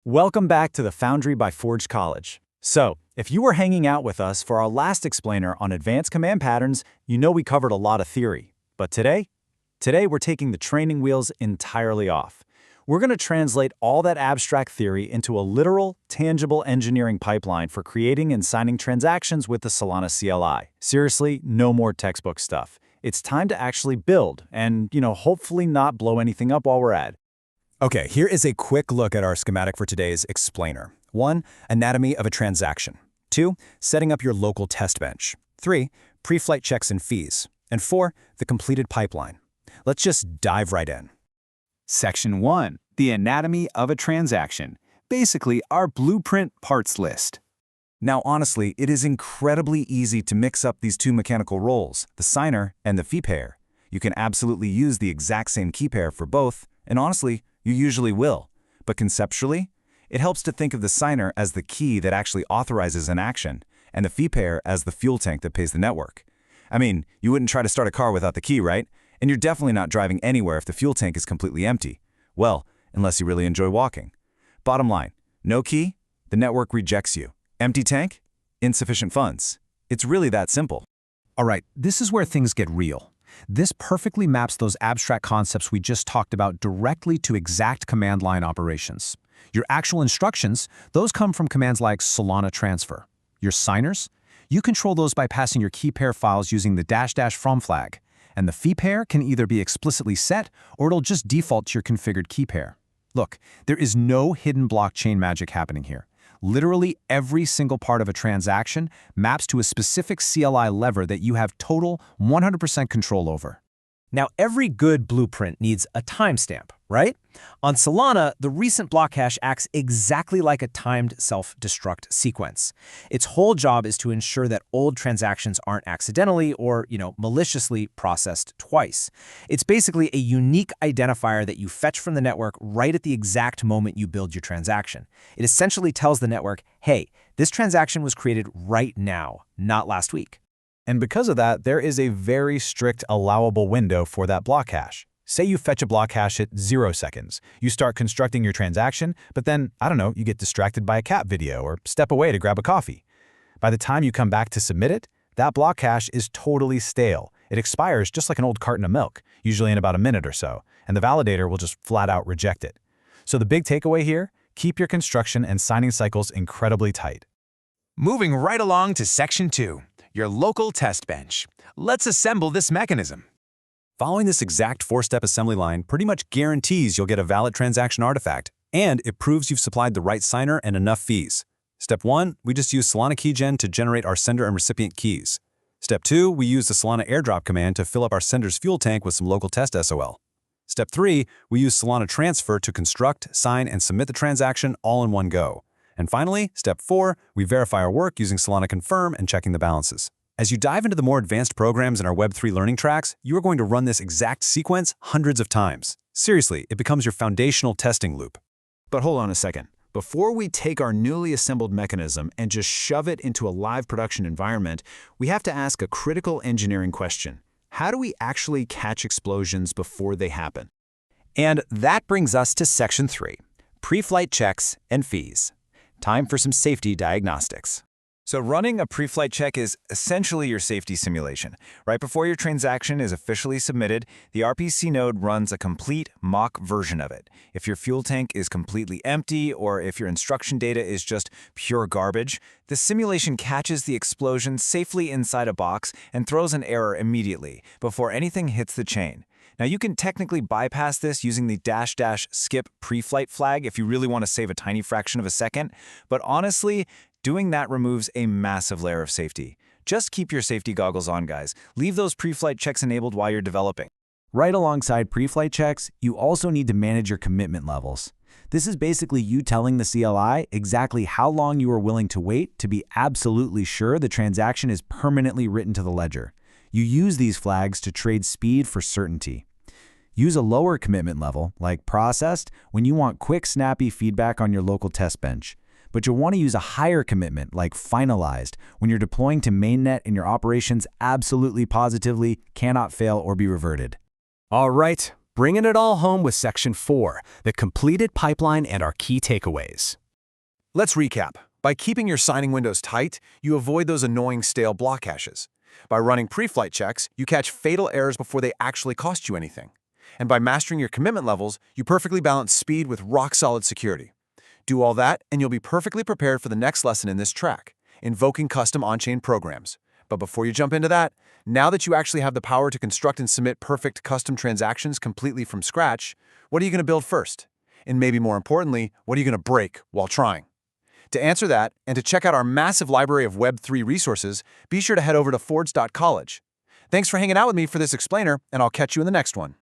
Welcome back to the Foundry by Forge College. So, if you were hanging out with us for our last explainer on advanced command patterns, you know we covered a lot of theory. But today we're taking the training wheels entirely off. We're going to translate all that abstract theory into a literal, tangible engineering pipeline for creating and signing transactions with the Solana CLI. Seriously, no more textbook stuff. It's time to actually build and, hopefully not blow anything up while we're at it. Okay, here is a quick look at our schematic for today's explainer. 1. Anatomy of a transaction. 2. Setting up your local test bench. 3. Pre-flight checks and fees. And 4. The completed pipeline. Let's just dive right in. Section 1. The anatomy of a transaction. Basically, our blueprint parts list. Now, honestly, it is incredibly easy to mix up these two mechanical roles, the signer and the fee payer. You can absolutely use the exact same key pair for both, and honestly, you usually will. But conceptually, it helps to think of the signer as the key that actually authorizes an action, and the fee payer as the fuel tank that pays the network. I mean, you wouldn't try to start a car without the key, right? And you're definitely not driving anywhere if the fuel tank is completely empty. Well, unless you really enjoy walking. Bottom line, no key, the network rejects you. Empty tank, insufficient funds. It's really that simple. All right, this is where things get real. This perfectly maps those abstract concepts we just talked about directly to exact command line operations. Your actual instructions, those come from commands like Solana transfer. Your signers, you control those by passing your key pair files using the -- from flag. And the fee pair can either be explicitly set or it'll just default to your configured key pair. Look, there is no hidden blockchain magic happening here. Literally every single part of a transaction maps to a specific CLI lever that you have total 100% control over. Now, every good blueprint needs a timestamp, right? On Solana, the recent blockhash acts exactly like a timed self-destruct sequence. Its whole job is to ensure that old transactions aren't accidentally or, maliciously processed twice. It's basically a unique identifier that you fetch from the network right at the exact moment you build your transaction. It essentially tells the network, hey, this transaction was created right now, not last week. And because of that, there is a very strict allowable window for that block hash. Say you fetch a block hash at 0 seconds. You start constructing your transaction, but then, you get distracted by a cat video or step away to grab a coffee. By the time you come back to submit it, that block hash is totally stale. It expires just like an old carton of milk, usually in about a minute or so, and the validator will just flat out reject it. So the big takeaway here, keep your construction and signing cycles incredibly tight. Moving right along to Section 2. Your local test bench. Let's assemble this mechanism. Following this exact 4-step assembly line pretty much guarantees you'll get a valid transaction artifact, and it proves you've supplied the right signer and enough fees. Step 1, we just use Solana keygen to generate our sender and recipient keys. Step 2, we use the Solana airdrop command to fill up our sender's fuel tank with some local test SOL. Step 3, we use Solana transfer to construct, sign, and submit the transaction all in one go. And finally, step 4, we verify our work using Solana confirm and checking the balances. As you dive into the more advanced programs in our Web3 learning tracks, you are going to run this exact sequence hundreds of times. Seriously, it becomes your foundational testing loop. But hold on a second. Before we take our newly assembled mechanism and just shove it into a live production environment, we have to ask a critical engineering question. How do we actually catch explosions before they happen? And that brings us to Section 3, pre-flight checks and fees. Time for some safety diagnostics. So running a pre-flight check is essentially your safety simulation. Right before your transaction is officially submitted, the RPC node runs a complete mock version of it. If your fuel tank is completely empty or if your instruction data is just pure garbage, the simulation catches the explosion safely inside a box and throws an error immediately before anything hits the chain. Now, you can technically bypass this using the -- skip-preflight flag if you really want to save a tiny fraction of a second, but honestly, doing that removes a massive layer of safety. Just keep your safety goggles on, guys. Leave those pre-flight checks enabled while you're developing. Right alongside pre-flight checks, you also need to manage your commitment levels. This is basically you telling the CLI exactly how long you are willing to wait to be absolutely sure the transaction is permanently written to the ledger. You use these flags to trade speed for certainty. Use a lower commitment level, like processed, when you want quick, snappy feedback on your local test bench. But you'll want to use a higher commitment, like finalized, when you're deploying to mainnet and your operations absolutely positively cannot fail or be reverted. All right, bringing it all home with Section 4, the completed pipeline and our key takeaways. Let's recap. By keeping your signing windows tight, you avoid those annoying stale block hashes. By running pre-flight checks, you catch fatal errors before they actually cost you anything. And by mastering your commitment levels, you perfectly balance speed with rock-solid security. Do all that, and you'll be perfectly prepared for the next lesson in this track, invoking custom on-chain programs. But before you jump into that, now that you actually have the power to construct and submit perfect custom transactions completely from scratch, what are you going to build first? And maybe more importantly, what are you going to break while trying? To answer that, and to check out our massive library of Web3 resources, be sure to head over to forge.college. Thanks for hanging out with me for this explainer, and I'll catch you in the next one.